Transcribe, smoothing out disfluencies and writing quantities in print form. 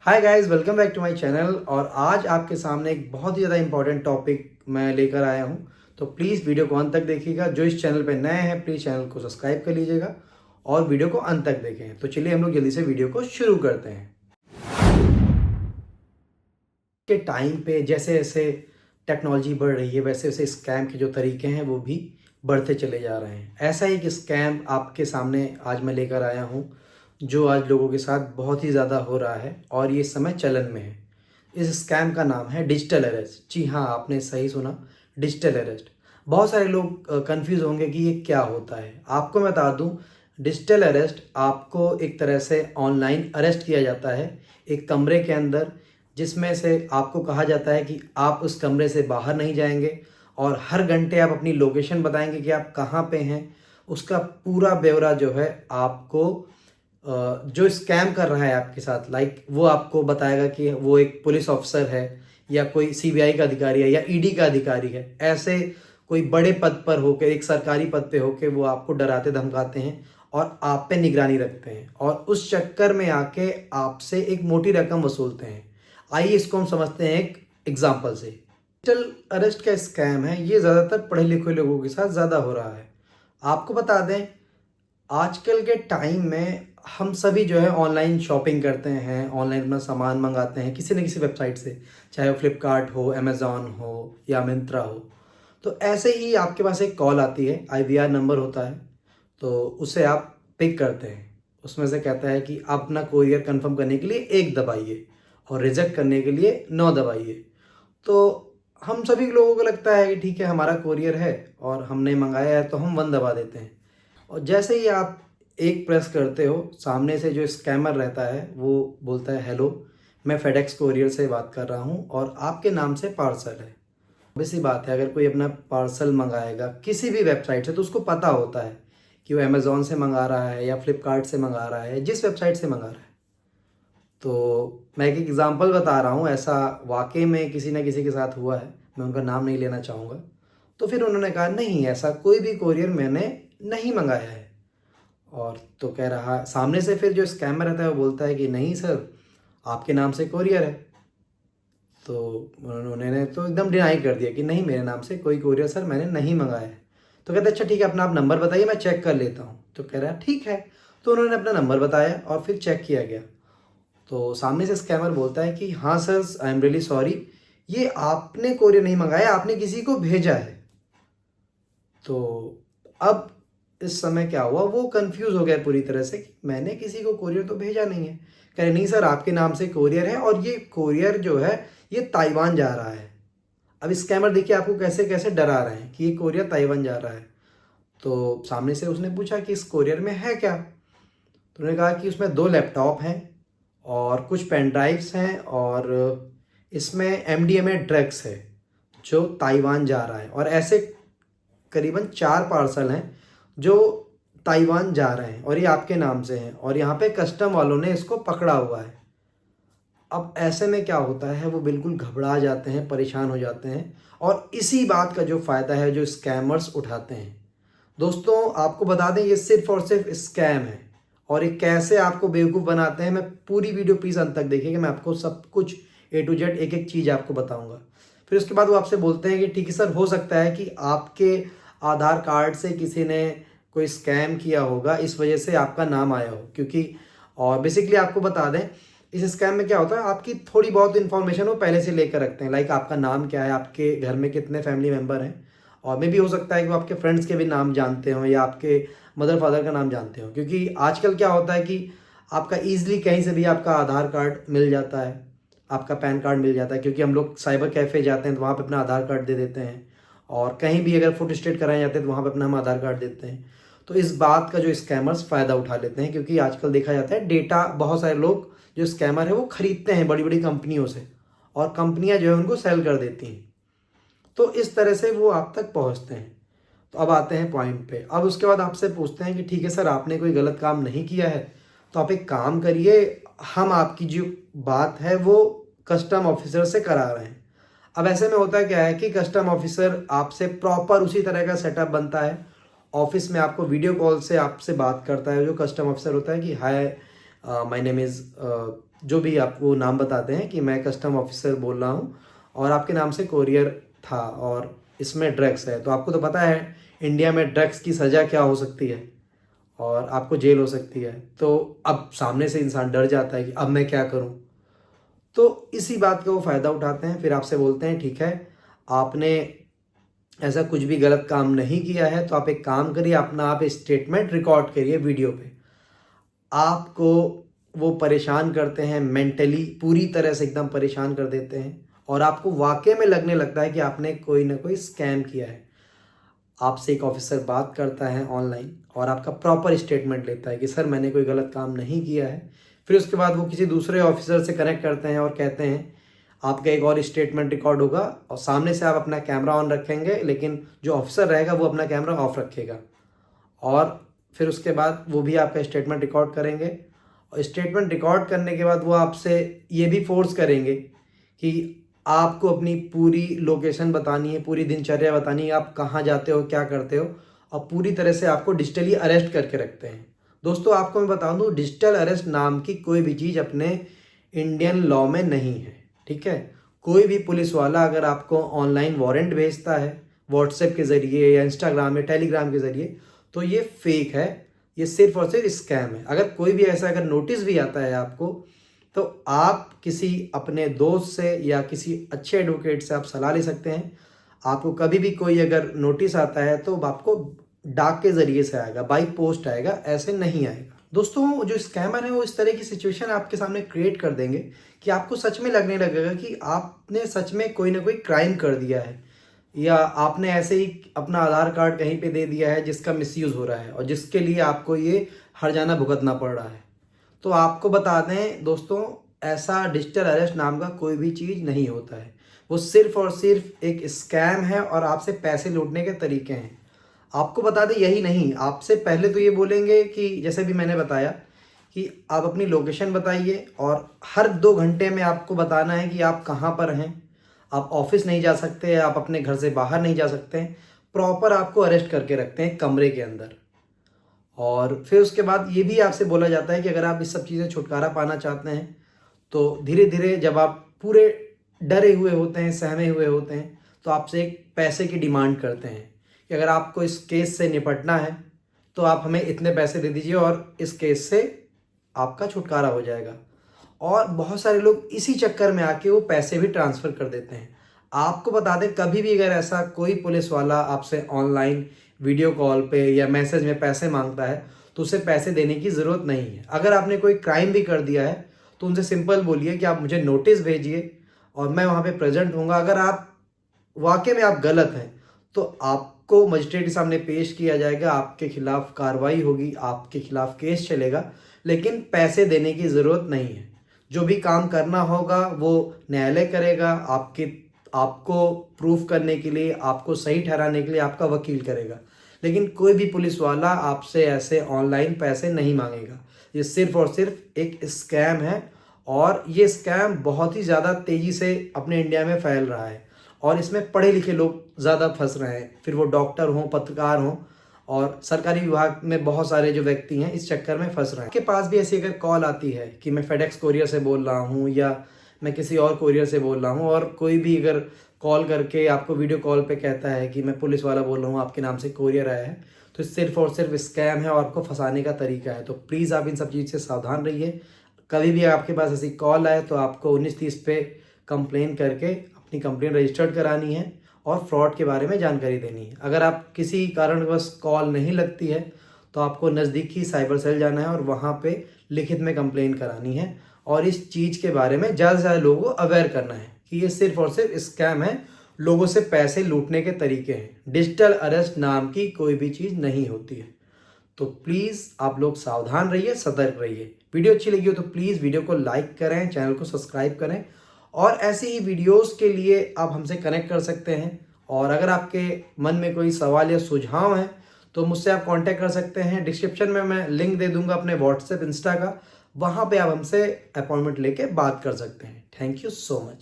Hi guys, welcome back to my channel. और आज आपके सामने एक बहुत ही ज़्यादा इंपॉर्टेंट टॉपिक मैं लेकर आया हूं। तो प्लीज़ वीडियो को अंत तक देखिएगा। जो इस चैनल पे नए हैं प्लीज़ चैनल को सब्सक्राइब कर लीजिएगा और वीडियो को अंत तक देखें। तो चलिए हम लोग जल्दी से वीडियो को शुरू करते हैं। के टाइम पे जैसे जैसे टेक्नोलॉजी बढ़ रही है वैसे वैसे स्कैम के जो तरीके हैं वो भी बढ़ते चले जा रहे हैं। ऐसा ही एक स्कैम आपके सामने आज मैं लेकर आया हूँ जो आज लोगों के साथ बहुत ही ज़्यादा हो रहा है और ये समय चलन में है। इस स्कैम का नाम है डिजिटल अरेस्ट। जी हाँ, आपने सही सुना, डिजिटल अरेस्ट। बहुत सारे लोग कंफ्यूज होंगे कि ये क्या होता है। आपको मैं बता दूं, डिजिटल अरेस्ट आपको एक तरह से ऑनलाइन अरेस्ट किया जाता है एक कमरे के अंदर, जिसमें से आपको कहा जाता है कि आप उस कमरे से बाहर नहीं जाएंगे और हर घंटे आप अपनी लोकेशन बताएंगे कि आप कहाँ पे हैं। उसका पूरा ब्यौरा जो है आपको जो स्कैम कर रहा है आपके साथ, लाइक वो आपको बताएगा कि वो एक पुलिस ऑफिसर है या कोई सीबीआई का अधिकारी है या ईडी का अधिकारी है। ऐसे कोई बड़े पद पर होकर, एक सरकारी पद पे होकर वो आपको डराते धमकाते हैं और आप पे निगरानी रखते हैं और उस चक्कर में आके आपसे एक मोटी रकम वसूलते हैं। आइए इसको हम समझते हैं एक एग्जाम्पल से। डिजिटल अरेस्ट का स्कैम है, ये ज़्यादातर पढ़े लिखे लोगों के साथ ज़्यादा हो रहा है। आपको बता दें, आजकल के टाइम में हम सभी जो है ऑनलाइन शॉपिंग करते हैं, ऑनलाइन अपना सामान मंगाते हैं किसी न किसी वेबसाइट से, चाहे वो फ्लिपकार्ट हो, अमेज़ॉन हो या मिंत्रा हो। तो ऐसे ही आपके पास एक कॉल आती है, आईवीआर नंबर होता है, तो उसे आप पिक करते हैं। उसमें से कहता है कि आप अपना कोरियर कंफर्म करने के लिए 1 दबाइए और रिजेक्ट करने के लिए 9 दबाइए। तो हम सभी लोगों को लगता है कि ठीक है, हमारा कोरियर है और हमने मंगाया है तो हम 1 दबा देते हैं। और जैसे ही आप एक प्रेस करते हो, सामने से जो स्कैमर रहता है वो बोलता है, हेलो, मैं फेडेक्स कोरियर से बात कर रहा हूँ और आपके नाम से पार्सल है। obvious सी बात है, अगर कोई अपना पार्सल मंगाएगा किसी भी वेबसाइट से तो उसको पता होता है कि वो अमेज़ॉन से मंगा रहा है या फ्लिपकार्ट से मंगा रहा है, जिस वेबसाइट से मंगा रहा है। तो मैं एक एग्ज़ाम्पल बता रहा हूँ, ऐसा वाकई में किसी न किसी के साथ हुआ है, मैं उनका नाम नहीं लेना चाहूँगा। तो फिर उन्होंने कहा, नहीं, ऐसा कोई भी कोरियर मैंने नहीं मंगाया है। और तो कह रहा, सामने से फिर जो स्कैमर रहता है वो बोलता है कि नहीं सर, आपके नाम से कोरियर है। तो उन्होंने तो एकदम डिनाई कर दिया कि नहीं, मेरे नाम से कोई कोरियर सर मैंने नहीं मंगाया है। तो कहते अच्छा ठीक है, अपना आप नंबर बताइए, मैं चेक कर लेता हूँ। तो कह रहा ठीक है। तो उन्होंने अपना नंबर बताया और फिर चेक किया गया। तो सामने से स्कैमर बोलता है कि हाँ sir, I am really sorry, ये आपने कोरियर नहीं मंगाया, आपने किसी को भेजा है। तो अब इस समय क्या हुआ, वो कंफ्यूज हो गया पूरी तरह से कि मैंने किसी को कोरियर तो भेजा नहीं है। कह रहे नहीं सर, आपके नाम से कोरियर है और ये कोरियर जो है ये ताइवान जा रहा है। अब स्कैमर देखिए आपको कैसे कैसे डरा रहे हैं कि ये कोरियर ताइवान जा रहा है। तो सामने से उसने पूछा कि इस कोरियर में है क्या। तो उन्होंने कहा कि उसमें 2 लैपटॉप हैं और कुछ पेन ड्राइव्स हैं और इसमें एमडीएमए ड्रग्स है जो ताइवान जा रहा है। और ऐसे करीबन 4 पार्सल हैं जो ताइवान जा रहे हैं और ये आपके नाम से हैं और यहाँ पे कस्टम वालों ने इसको पकड़ा हुआ है। अब ऐसे में क्या होता है, वो बिल्कुल घबरा जाते हैं, परेशान हो जाते हैं और इसी बात का जो फ़ायदा है जो स्कैमर्स उठाते हैं। दोस्तों आपको बता दें, ये सिर्फ और सिर्फ स्कैम है और ये कैसे आपको बेवकूफ़ बनाते हैं, मैं पूरी वीडियो प्लीज़ अंत तक देखिएगा। मैं आपको सब कुछ A to Z एक एक चीज़ आपको बताऊंगा। फिर उसके बाद वो आपसे बोलते हैं कि ठीक है सर, हो सकता है कि आपके आधार कार्ड से किसी ने कोई स्कैम किया होगा, इस वजह से आपका नाम आया हो। क्योंकि और बेसिकली आपको बता दें, इस स्कैम में क्या होता है, आपकी थोड़ी बहुत इन्फॉर्मेशन वो पहले से लेकर रखते हैं, लाइक आपका नाम क्या है, आपके घर में कितने फैमिली मेम्बर हैं, और मे भी हो सकता है कि वो आपके फ्रेंड्स के भी नाम जानते हो या आपके मदर फादर का नाम जानते हो। क्योंकि आजकल क्या होता है कि आपका ईजिली कहीं से भी आपका आधार कार्ड मिल जाता है, आपका पैन कार्ड मिल जाता है। क्योंकि हम लोग साइबर कैफ़े जाते हैं तो वहाँ पे अपना आधार कार्ड दे देते हैं और कहीं भी अगर फुट स्टेट कराए जाते हैं तो वहाँ पे अपना हम आधार कार्ड देते हैं। तो इस बात का जो स्कैमर्स फ़ायदा उठा लेते हैं, क्योंकि आजकल देखा जाता है डेटा बहुत सारे लोग जो स्कैमर है वो खरीदते हैं बड़ी बड़ी कंपनियों से और कंपनियां जो है उनको सेल कर देती हैं। तो इस तरह से वो आप तक पहुंचते हैं। तो अब आते हैं पॉइंट पे। अब उसके बाद आपसे पूछते हैं कि ठीक है सर, आपने कोई गलत काम नहीं किया है तो आप एक काम करिए, हम आपकी जो बात है वो कस्टम ऑफिसर से करा रहे हैं। अब ऐसे में होता क्या है कि कस्टम ऑफिसर आपसे प्रॉपर उसी तरह का सेटअप बनता है, ऑफिस में आपको वीडियो कॉल से आपसे बात करता है। जो कस्टम ऑफिसर होता है कि हाय, माय नेम इज़ जो भी आप वो नाम बताते हैं कि मैं कस्टम ऑफिसर बोल रहा हूँ और आपके नाम से कोरियर था और इसमें ड्रग्स है। तो आपको तो पता है इंडिया में ड्रग्स की सज़ा क्या हो सकती है और आपको जेल हो सकती है। तो अब सामने से इंसान डर जाता है कि अब मैं क्या करूं। तो इसी बात का वो फ़ायदा उठाते हैं, फिर आपसे बोलते हैं ठीक है आपने ऐसा कुछ भी गलत काम नहीं किया है, तो आप एक काम करिए, अपना आप स्टेटमेंट रिकॉर्ड करिए वीडियो पे। आपको वो परेशान करते हैं, मेंटली पूरी तरह से एकदम परेशान कर देते हैं और आपको वाकई में लगने लगता है कि आपने कोई ना कोई स्कैम किया है। आपसे एक ऑफिसर बात करता है ऑनलाइन और आपका प्रॉपर स्टेटमेंट लेता है कि सर मैंने कोई गलत काम नहीं किया है। फिर उसके बाद वो किसी दूसरे ऑफिसर से कनेक्ट करते हैं और कहते हैं आपका एक और स्टेटमेंट रिकॉर्ड होगा और सामने से आप अपना कैमरा ऑन रखेंगे, लेकिन जो ऑफिसर रहेगा वो अपना कैमरा ऑफ रखेगा और फिर उसके बाद वो भी आपका स्टेटमेंट रिकॉर्ड करेंगे। और स्टेटमेंट रिकॉर्ड करने के बाद वो आपसे ये भी फोर्स करेंगे कि आपको अपनी पूरी लोकेशन बतानी है, पूरी दिनचर्या बतानी है, आप कहाँ जाते हो, क्या करते हो, और पूरी तरह से आपको डिजिटली अरेस्ट करके रखते हैं। दोस्तों आपको मैं बता दूं, डिजिटल अरेस्ट नाम की कोई भी चीज़ अपने इंडियन लॉ में नहीं है, ठीक है। कोई भी पुलिस वाला अगर आपको ऑनलाइन वारंट भेजता है व्हाट्सएप के ज़रिए या इंस्टाग्राम या टेलीग्राम के ज़रिए, तो ये फेक है, ये सिर्फ और सिर्फ स्कैम है। अगर कोई भी ऐसा अगर नोटिस भी आता है आपको, तो आप किसी अपने दोस्त से या किसी अच्छे एडवोकेट से आप सलाह ले सकते हैं। आपको कभी भी कोई अगर नोटिस आता है तो आपको डाक के ज़रिए से आएगा, बाई पोस्ट आएगा, ऐसे नहीं आएगा। दोस्तों जो स्कैमर है वो इस तरह की सिचुएशन आपके सामने क्रिएट कर देंगे कि आपको सच में लगने लगेगा कि आपने सच में कोई ना कोई क्राइम कर दिया है या आपने ऐसे ही अपना आधार कार्ड कहीं पे दे दिया है जिसका मिसयूज़ हो रहा है और जिसके लिए आपको ये हर्जाना भुगतना पड़ रहा है। तो आपको बता दें दोस्तों, ऐसा डिजिटल अरेस्ट नाम का कोई भी चीज़ नहीं होता है। वो सिर्फ और सिर्फ एक स्कैम है और आपसे पैसे लूटने के तरीके हैं। आपको बता दें यही नहीं, आपसे पहले तो ये बोलेंगे कि जैसे भी मैंने बताया कि आप अपनी लोकेशन बताइए और हर 2 घंटे में आपको बताना है कि आप कहाँ पर हैं। आप ऑफिस नहीं जा सकते, आप अपने घर से बाहर नहीं जा सकते हैं। प्रॉपर आपको अरेस्ट करके रखते हैं कमरे के अंदर। और फिर उसके बाद ये भी आपसे बोला जाता है कि अगर आप इस सब चीज़ें छुटकारा पाना चाहते हैं तो धीरे धीरे जब आप पूरे डरे हुए होते हैं, सहमे हुए होते हैं, तो आपसे एक पैसे की डिमांड करते हैं कि अगर आपको इस केस से निपटना है तो आप हमें इतने पैसे दे दीजिए और इस केस से आपका छुटकारा हो जाएगा। और बहुत सारे लोग इसी चक्कर में आके वो पैसे भी ट्रांसफ़र कर देते हैं। आपको बता दें कभी भी अगर ऐसा कोई पुलिस वाला आपसे ऑनलाइन वीडियो कॉल पे या मैसेज में पैसे मांगता है तो उसे पैसे देने की ज़रूरत नहीं है। अगर आपने कोई क्राइम भी कर दिया है तो उनसे सिंपल बोलिए कि आप मुझे नोटिस भेजिए और मैं वहाँ पे प्रेजेंट होऊंगा। अगर आप वाकई में आप गलत हैं तो आपको मजिस्ट्रेट के सामने पेश किया जाएगा, आपके खिलाफ कार्रवाई होगी, आपके खिलाफ केस चलेगा, लेकिन पैसे देने की ज़रूरत नहीं है। जो भी काम करना होगा वो न्यायालय करेगा, आपको प्रूफ करने के लिए, आपको सही ठहराने के लिए आपका वकील करेगा, लेकिन कोई भी पुलिस वाला आपसे ऐसे ऑनलाइन पैसे नहीं मांगेगा। ये सिर्फ और सिर्फ एक स्कैम है और ये स्कैम बहुत ही ज़्यादा तेज़ी से अपने इंडिया में फैल रहा है और इसमें पढ़े लिखे लोग ज़्यादा फंस रहे हैं, फिर वो डॉक्टर हों, पत्रकार हों और सरकारी विभाग में बहुत सारे जो व्यक्ति हैं इस चक्कर में फंस रहे हैं। आपके पास भी ऐसी अगर कॉल आती है कि मैं फेडेक्स कोरियर से बोल रहा हूँ या मैं किसी और कोरियर से बोल रहा हूँ और कोई भी अगर कॉल करके आपको वीडियो कॉल पे कहता है कि मैं पुलिस वाला बोल रहा हूँ, आपके नाम से कोरियर आया है, तो सिर्फ और सिर्फ स्कैम है और आपको फंसाने का तरीका है। तो प्लीज़ आप इन सब चीज़ से सावधान रहिए। कभी भी आपके पास ऐसी कॉल आए तो आपको 1930 पे कंप्लेन करके अपनी कंप्लेन रजिस्टर्ड करानी है और फ्रॉड के बारे में जानकारी देनी है। अगर आप किसी कारणवश कॉल नहीं लगती है तो आपको नज़दीकी साइबर सेल जाना है और वहाँ पे लिखित में कंप्लेन करानी है और इस चीज़ के बारे में ज़्यादा से ज़्यादा लोगों को अवेयर करना है कि ये सिर्फ और सिर्फ स्कैम है, लोगों से पैसे लूटने के तरीके हैं। डिजिटल अरेस्ट नाम की कोई भी चीज़ नहीं होती है। तो प्लीज़ आप लोग सावधान रहिए, सतर्क रहिए। वीडियो अच्छी लगी हो तो प्लीज़ वीडियो को लाइक करें, चैनल को सब्सक्राइब करें और ऐसे ही वीडियोस के लिए आप हमसे कनेक्ट कर सकते हैं। और अगर आपके मन में कोई सवाल या सुझाव है तो मुझसे आप कांटेक्ट कर सकते हैं। डिस्क्रिप्शन में मैं लिंक दे दूंगा अपने व्हाट्सएप, इंस्टा का, वहाँ पे आप हमसे अपॉइंटमेंट लेके बात कर सकते हैं। Thank you so much.